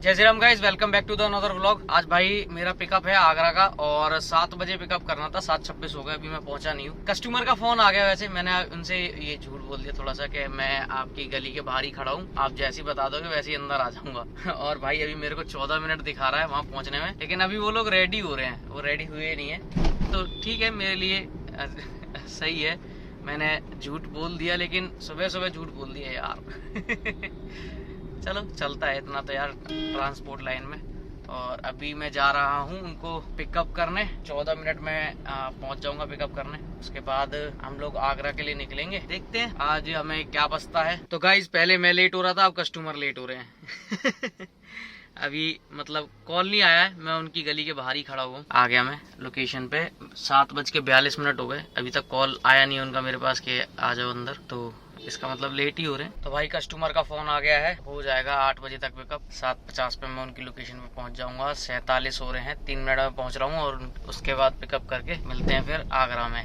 जय Shri Ram guys, welcome back to the another vlog. आज भाई मेरा पिकअप है आगरा का और 7 बजे पिकअप करना था। 7:26 हो गए, अभी मैं पहुंचा नहीं हूँ। कस्टमर का फोन आ गया। वैसे मैंने उनसे ये झूठ बोल दिया थोड़ा सा कि मैं आपकी गली के बाहर ही खड़ा हूँ, आप जैसे ही बता दोगे वैसे ही अंदर आ जाऊंगा। और भाई अभी मेरे को 14 मिनट दिखा रहा है वहाँ पहुँचने में, लेकिन अभी वो लोग रेडी हो रहे हैं, वो रेडी हुए नहीं है। तो ठीक है, मेरे लिए सही है। मैंने झूठ बोल दिया, लेकिन सुबह सुबह झूठ बोल दिया यार। चलो चलता है इतना तो यार ट्रांसपोर्ट लाइन में। और अभी मैं जा रहा हूँ उनको पिकअप करने। 14 मिनट में पहुँच जाऊंगा पिकअप करने। उसके बाद हम लोग आगरा के लिए निकलेंगे। देखते हैं आज हमें क्या बचता है। तो गाइस, पहले मैं लेट हो रहा था, अब कस्टमर लेट हो रहे हैं। अभी मतलब कॉल नहीं आया है, मैं उनकी गली के बाहर ही खड़ा हुआ हूँ। आ गया मैं लोकेशन पे। 7:42 हो गए, अभी तक कॉल आया नहीं उनका मेरे पास कि आ जाओ अंदर। तो इसका मतलब लेट ही हो रहे हैं। तो भाई कस्टमर का फोन आ गया है, हो जाएगा 8 बजे तक पिकअप। 7:50 पे मैं उनकी लोकेशन पे पहुंच जाऊंगा। 47 हो रहे हैं, 3 मिनट में पहुंच रहा हूँ और उसके बाद पिकअप करके मिलते हैं फिर आगरा में।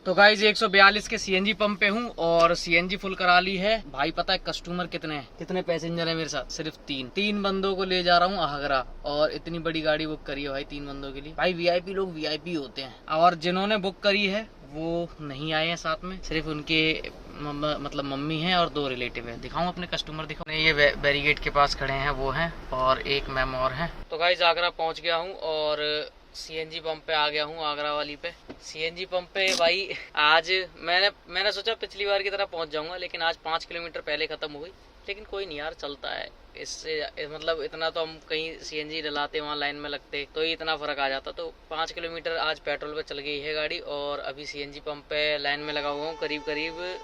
तो गाइस 142 के सीएनजी पंप पे हूँ और सीएनजी फुल करा ली है। भाई पता है कस्टमर कितने हैं, कितने पैसेंजर है मेरे साथ? सिर्फ 3 बंदों को ले जा रहा हूँ आगरा। और इतनी बड़ी गाड़ी बुक करी है भाई 3 बंदों के लिए। भाई वीआईपी लोग वीआईपी होते हैं, और जिन्होंने बुक करी है वो नहीं आए हैं साथ में, सिर्फ उनके मतलब मम्मी हैं और 2 रिलेटिव हैं। दिखाऊं अपने कस्टमर, दिखाऊं। ये बैरिगेट के पास खड़े हैं वो हैं, और एक मैम और हैं। तो गाइस आगरा पहुंच गया हूं और सीएनजी पंप पे आ गया हूँ, आगरा वाली पे। सीएनजी पंप पे भाई आज मैंने सोचा पिछली बार की तरह पहुंच जाऊंगा, लेकिन आज 5 किलोमीटर पहले खत्म हो गई। लेकिन कोई नहीं यार, चलता है। इससे मतलब इतना तो हम कहीं सीएनजी डलाते वहाँ लाइन में लगते तो ही इतना फर्क आ जाता। तो 5 किलोमीटर आज पेट्रोल पे चल गई है गाड़ी, और अभी सीएनजी पंप पे लाइन में लगा हुआ हूँ। करीब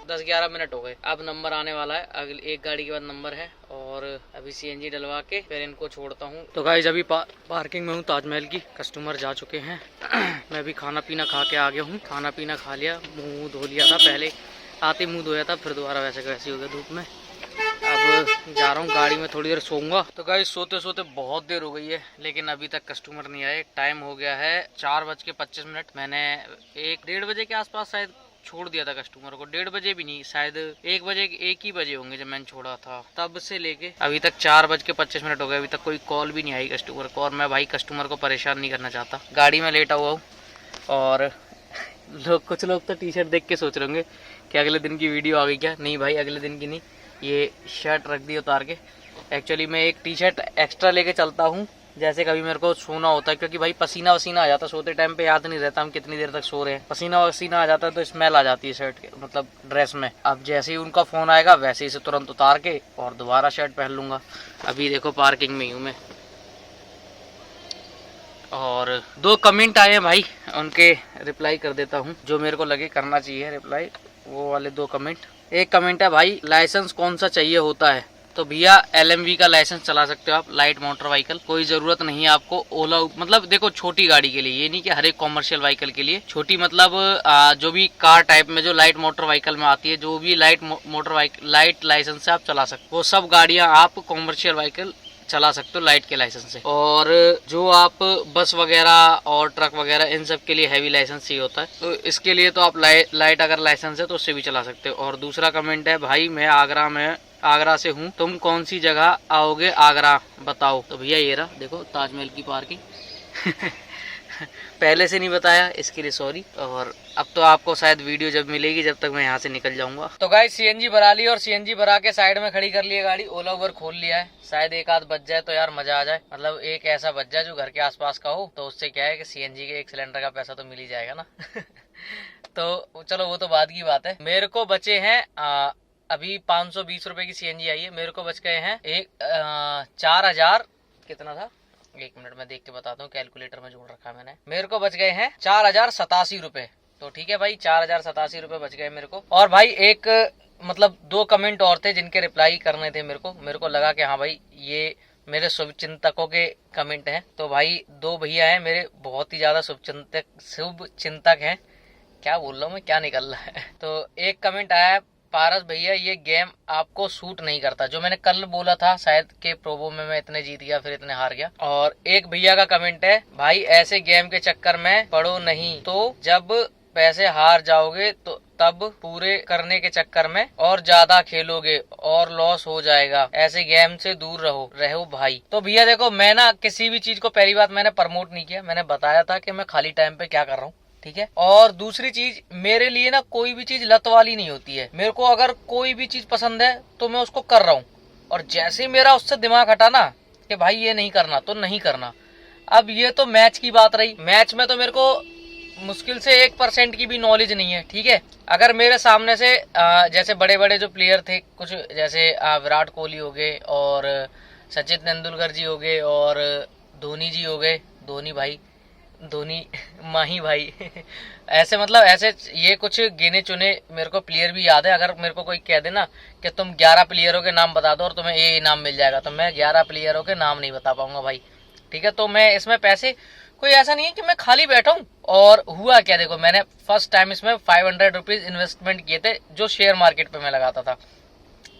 10-11 मिनट हो गए। अब नंबर आने वाला है, अगली एक गाड़ी के बाद नंबर है, और अभी सीएनजी डलवा के फिर इनको छोड़ता हूँ। तो गाइस अभी पार्किंग में हूँ ताजमहल की। कस्टमर जा चुके हैं। मैं भी खाना पीना खा के आ गया हूँ। खाना पीना खा लिया, मुँह धो लिया था, पहले आते मुँह धोया था, फिर दोबारा वैसे वैसे हो गया धूप में। अब जा रहा हूँ गाड़ी में, थोड़ी देर सोऊंगा। तो गाइस सोते सोते बहुत देर हो गई है, लेकिन अभी तक कस्टमर नहीं आए। टाइम हो गया है 4:25। मैंने 1-1:30 बजे के आसपास शायद छोड़ दिया था कस्टमर को। 1:30 बजे भी नहीं, शायद 1 ही बजे होंगे जब मैंने छोड़ा था। तब से लेके अभी तक 4:25 हो गए, अभी तक कोई कॉल भी नहीं आई कस्टमर को। और मैं भाई कस्टमर को परेशान नहीं करना चाहता। गाड़ी में लेटा हुआ हूँ, और कुछ लोग तो टी शर्ट देख के सोच रहे होंगे कि अगले दिन की वीडियो आ गई क्या। नहीं भाई, अगले दिन की नहीं, ये शर्ट रख दी उतार के। एक्चुअली मैं एक टी शर्ट एक्स्ट्रा लेके चलता हूँ, जैसे कभी मेरे को सोना होता है, क्योंकि भाई पसीना वसीना आ जाता है सोते टाइम पे। याद नहीं रहता हम कितनी देर तक सो रहे हैं। पसीना वसीना आ जाता है तो स्मेल आ जाती है शर्ट के, मतलब ड्रेस में। अब जैसे ही उनका फोन आएगा वैसे ही से तुरंत उतार के और दोबारा शर्ट पहन लूंगा। अभी देखो पार्किंग में ही हूँ मैं। और 2 कमेंट आए हैं भाई, उनके रिप्लाई कर देता हूँ, जो मेरे को लगे करना चाहिए रिप्लाई, वो वाले 2 कमेंट। एक कमेंट है भाई, लाइसेंस कौन सा चाहिए होता है? तो भैया LMV का लाइसेंस चला सकते हो आप, लाइट मोटर व्हीकल। कोई जरूरत नहीं है आपको ओला, मतलब देखो छोटी गाड़ी के लिए, ये नहीं कि हर एक कॉमर्शियल व्हीकल के लिए। छोटी मतलब जो भी कार टाइप में जो लाइट मोटर व्हीकल में आती है, जो भी light motor vehicle light licence से आप चला सकते हो, वो सब गाड़ियां आप कॉमर्शियल व्हीकल चला सकते हो लाइट के लाइसेंस से। और जो आप बस वगैरह और ट्रक वगैरह इन सब के लिए हैवी लाइसेंस चाहिए होता है, तो इसके लिए तो आप लाइट अगर लाइसेंस है तो उससे भी चला सकते हो। और दूसरा कमेंट है, भाई मैं आगरा से हूँ, तुम कौन सी जगह आओगे आगरा बताओ। तो भैया ये रहा देखो ताजमहल की पार्किंग। पहले से नहीं बताया, इसके लिए सॉरी। और अब तो आपको शायद वीडियो जब मिलेगी, जब तक मैं यहाँ से निकल जाऊंगा। तो गाइस सीएनजी भरा ली, और सीएनजी भरा के साइड में खड़ी कर ली है गाड़ी। ओला उबर खोल लिया है, शायद एक आध बच जाए तो यार मजा आ जाए। मतलब एक ऐसा बच जाए जो घर के आसपास का हो, तो उससे क्या है कि सीएनजी के 1 सिलेंडर का पैसा तो मिल ही जाएगा ना। तो चलो वो तो बाद की बात है। मेरे को बचे हैं अभी 520 रुपए की सीएनजी आई है। मेरे को बच गए हैं 4000 कितना था, 1 मिनट में देख के बताता हूँ, कैलकुलेटर में जोड़ रखा है मैंने। मेरे को बच गए हैं 4087 रुपए। तो ठीक है भाई, 4087 रुपए बच गए मेरे को। और भाई एक मतलब 2 कमेंट और थे जिनके रिप्लाई करने थे मेरे को लगा कि हाँ भाई ये मेरे शुभ चिंतकों के कमेंट हैं। तो भाई 2 भैया हैं मेरे, बहुत ही ज्यादा शुभ चिंतक हैं। क्या बोल रहा हूँ मैं, क्या निकल रहा है। तो एक कमेंट आया, पारस भैया ये गेम आपको सूट नहीं करता। जो मैंने कल बोला था शायद के प्रोबो में मैं इतने जीत गया फिर इतने हार गया। और एक भैया का कमेंट है, भाई ऐसे गेम के चक्कर में पड़ो नहीं, तो जब पैसे हार जाओगे तो तब पूरे करने के चक्कर में और ज्यादा खेलोगे और लॉस हो जाएगा, ऐसे गेम से दूर रहो भाई। तो भैया देखो, मैं ना किसी भी चीज को, पहली बात मैंने प्रमोट नहीं किया, मैंने बताया था कि मैं खाली टाइम पे क्या कर रहा हूँ, ठीक है। और दूसरी चीज, मेरे लिए ना कोई भी चीज लत वाली नहीं होती है। मेरे को अगर कोई भी चीज पसंद है तो मैं उसको कर रहा हूँ, और जैसे ही मेरा उससे दिमाग हटा ना कि भाई ये नहीं करना, तो नहीं करना। अब ये तो मैच की बात रही, मैच में तो मेरे को मुश्किल से 1% की भी नॉलेज नहीं है, ठीक है। अगर मेरे सामने से जैसे बड़े बड़े जो प्लेयर थे कुछ, जैसे विराट कोहली हो गए और सचिन तेंदुलकर जी हो गए और धोनी जी हो गए, धोनी भाई, धोनी माही भाई ऐसे मतलब ऐसे ये कुछ गिने चुने मेरे को प्लेयर भी याद है। अगर मेरे को कोई कह दे ना कि तुम 11 प्लेयरों के नाम बता दो और तुम्हें ये इनाम मिल जाएगा, तो मैं 11 प्लेयरों के नाम नहीं बता पाऊंगा भाई, ठीक है। तो मैं इसमें पैसे, कोई ऐसा नहीं है कि मैं खाली बैठा हूँ। और हुआ क्या, देखो मैंने फर्स्ट टाइम इसमें 500 रुपीज इन्वेस्टमेंट किए थे, जो शेयर मार्केट पे मैं लगाता था।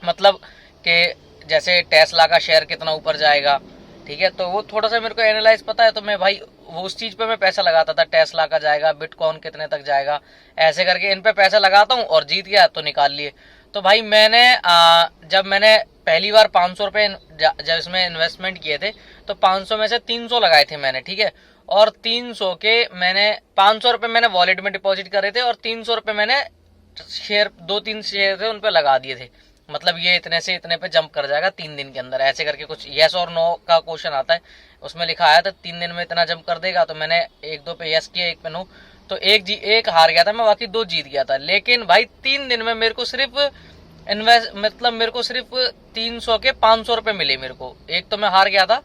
मतलब कि जैसे टेस्ला का शेयर कितना ऊपर जाएगा, ठीक है, तो वो थोड़ा सा मेरे को एनालाइज पता है, तो मैं भाई वो उस चीज पे मैं पैसा लगाता था, टेस्ला का जाएगा, बिटकॉइन कितने तक जाएगा, ऐसे करके इन पे पैसा लगाता हूँ, और जीत गया तो निकाल लिए। तो भाई मैंने जब मैंने पहली बार 500 रुपए जब इसमें इन्वेस्टमेंट किए थे, तो 500 में से 300 लगाए थे मैंने, ठीक है। और 300 के मैंने 500 रुपए मैंने वॉलेट में डिपॉजिट करे थे, और 300 रुपए मैंने शेयर, 2-3 शेयर थे उन पे लगा दिए थे। मतलब ये इतने से इतने पे जंप कर जाएगा 3 दिन के अंदर, ऐसे करके कुछ यस और नो का क्वेश्चन आता है, उसमें लिखा आया था 3 दिन में इतना जंप कर देगा। तो मैंने 1-2 पे यस किया, 1 पे नो, तो एक हार गया था मैं, बाकी 2 जीत गया था। लेकिन भाई 3 दिन में मेरे को सिर्फ मतलब मेरे को सिर्फ 300 के 500 रुपए मिले मेरे को। एक तो मैं हार गया था,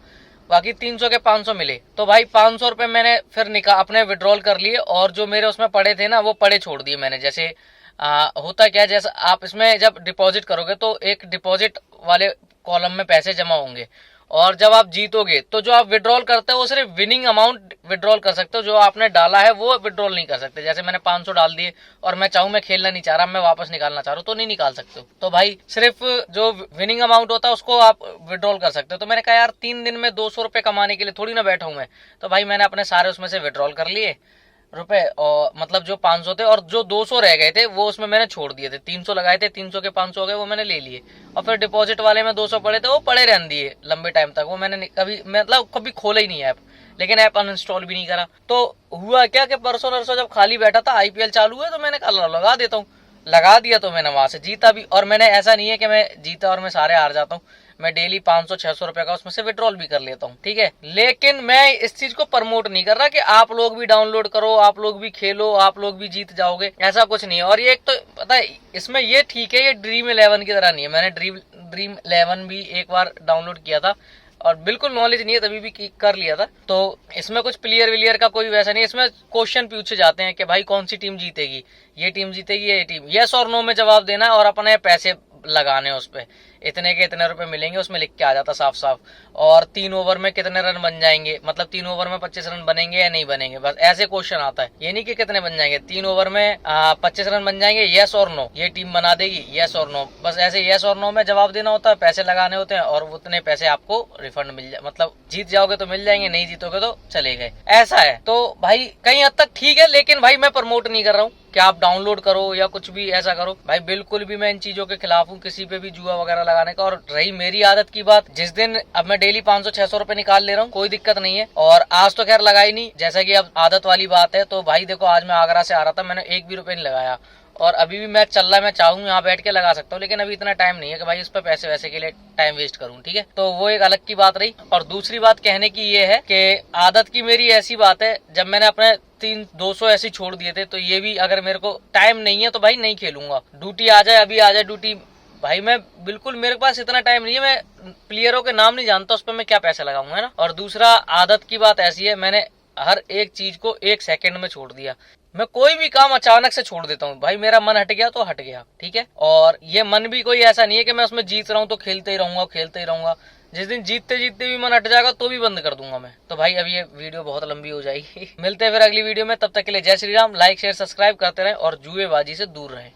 बाकी 300 के 500 मिले। तो भाई 500 रुपए मैंने फिर अपने विड्रॉल कर लिए, और जो मेरे उसमें पड़े थे ना, वो पड़े छोड़ दिए मैंने। जैसे होता क्या है, जैसे आप इसमें जब डिपॉजिट करोगे तो एक डिपॉजिट वाले कॉलम में पैसे जमा होंगे, और जब आप जीतोगे तो जो आप विड्रॉल करते हो वो सिर्फ विनिंग अमाउंट विड्रॉल कर सकते हो, जो आपने डाला है वो विड्रॉल नहीं कर सकते। जैसे मैंने 500 डाल दिए और मैं चाहूँ, मैं खेलना नहीं चाह रहा, मैं वापस निकालना चाह रहा हूँ, तो नहीं निकाल सकते हो। तो भाई सिर्फ जो विनिंग अमाउंट होता है उसको आप विड्रॉल कर सकते हो। तो मैंने कहा यार 3 दिन में 200 रुपए कमाने के लिए थोड़ी ना बैठा हूँ मैं, तो भाई मैंने अपने सारे उसमें से विड्रॉल कर लिए रुपए, और मतलब जो 500 थे, और जो 200 रह गए थे वो उसमें मैंने छोड़ दिए थे। 300 लगाए थे, 300 के 500 हो गए, वो मैंने ले लिए। और फिर डिपॉजिट वाले में 200 पड़े थे, वो पड़े रहने दिए लंबे टाइम तक, वो मैंने कभी मतलब कभी खोला ही नहीं ऐप, लेकिन ऐप अनइंस्टॉल भी नहीं करा। तो हुआ क्या कि परसों नरसों जब खाली बैठा था, आईपीएल चालू है, तो मैंने कहा लगा देता हूँ, लगा दिया। तो मैंने वहां से जीता भी, और मैंने ऐसा नहीं है कि मैं जीता और मैं सारे हार जाता हूँ, मैं डेली 500-600 रुपए का उसमें से विड्रॉल भी कर लेता हूँ, ठीक है। लेकिन मैं इस चीज को प्रमोट नहीं कर रहा कि आप लोग भी डाउनलोड करो, आप लोग भी खेलो, आप लोग भी जीत जाओगे, ऐसा कुछ नहीं है। और ये एक तो पता है, इसमें ये ठीक है, ये ड्रीम 11 की तरह नहीं है। मैंने ड्रीम 11 भी एक बार डाउनलोड किया था, और बिल्कुल नॉलेज नहीं है, तभी भी कर लिया था। तो इसमें कुछ प्लेयर विलियर का कोई वैसा नहीं है, इसमें क्वेश्चन पूछे जाते हैं कि भाई कौन सी टीम जीतेगी, ये टीम जीतेगी, ये टीम, यस और नो में जवाब देना, और अपने पैसे लगाने उस पे, इतने के इतने रुपए मिलेंगे, उसमें लिख के आ जाता साफ साफ। और 3 ओवर में कितने रन बन जाएंगे, मतलब 3 ओवर में 25 रन बनेंगे या नहीं बनेंगे, बस ऐसे क्वेश्चन आता है। ये नहीं कि कितने बन जाएंगे, 3 ओवर में 25 रन बन जाएंगे, यस और नो, ये टीम बना देगी, यस और नो, बस ऐसे यस और नो में जवाब देना होता है, पैसे लगाने होते हैं, और उतने पैसे आपको रिफंड मिल जाए, मतलब जीत जाओगे तो मिल जाएंगे, नहीं जीतोगे तो चले गए, ऐसा है। तो भाई कहीं हद तक ठीक है, लेकिन भाई मैं प्रमोट नहीं कर रहा हूँ कि आप डाउनलोड करो या कुछ भी ऐसा करो, भाई बिल्कुल भी मैं इन चीजों के खिलाफ हूँ, किसी पे भी जुआ वगैरह लगाने का। और रही मेरी आदत की बात, जिस दिन अब मैं डेली 500-600 रुपए निकाल ले रहा हूँ, कोई दिक्कत नहीं है। और आज तो खैर लगाई नहीं, जैसा कि अब आदत वाली बात है। तो भाई देखो, आज मैं आगरा से आ रहा था, मैंने 1 भी रुपए नहीं लगाया, और अभी भी मैच चल रहा है, मैं चाहूँ यहाँ बैठ के लगा सकता हूँ, लेकिन अभी इतना टाइम नहीं है कि भाई उस पर पैसे वैसे के लिए टाइम वेस्ट करूँ, ठीक है। तो वो एक अलग की बात रही। और दूसरी बात कहने की ये है कि आदत की मेरी ऐसी बात है, जब मैंने अपने 200 ऐसे छोड़ दिए थे, तो ये भी अगर मेरे को टाइम नहीं है तो भाई नहीं खेलूंगा। ड्यूटी आ जाए, अभी आ जाए ड्यूटी, भाई मैं बिल्कुल, मेरे पास इतना टाइम नहीं है, मैं प्लेयरों के नाम नहीं जानता, उस पर मैं क्या पैसा लगाऊंगा, है ना। और दूसरा, आदत की बात ऐसी है, मैंने हर एक चीज को 1 सेकंड में छोड़ दिया। मैं कोई भी काम अचानक से छोड़ देता हूँ भाई, मेरा मन हट गया तो हट गया, ठीक है। और ये मन भी कोई ऐसा नहीं है कि मैं उसमें जीत रहा हूँ तो खेलते ही रहूंगा। जिस दिन जीतते जीतते भी मन हट जाएगा तो भी बंद कर दूंगा मैं। तो भाई अब ये वीडियो बहुत लंबी हो जाएगी मिलते हैं फिर अगली वीडियो में, तब तक के लिए जय Shri Ram. Like share subscribe करते रहें और जुएबाजी से दूर रहें।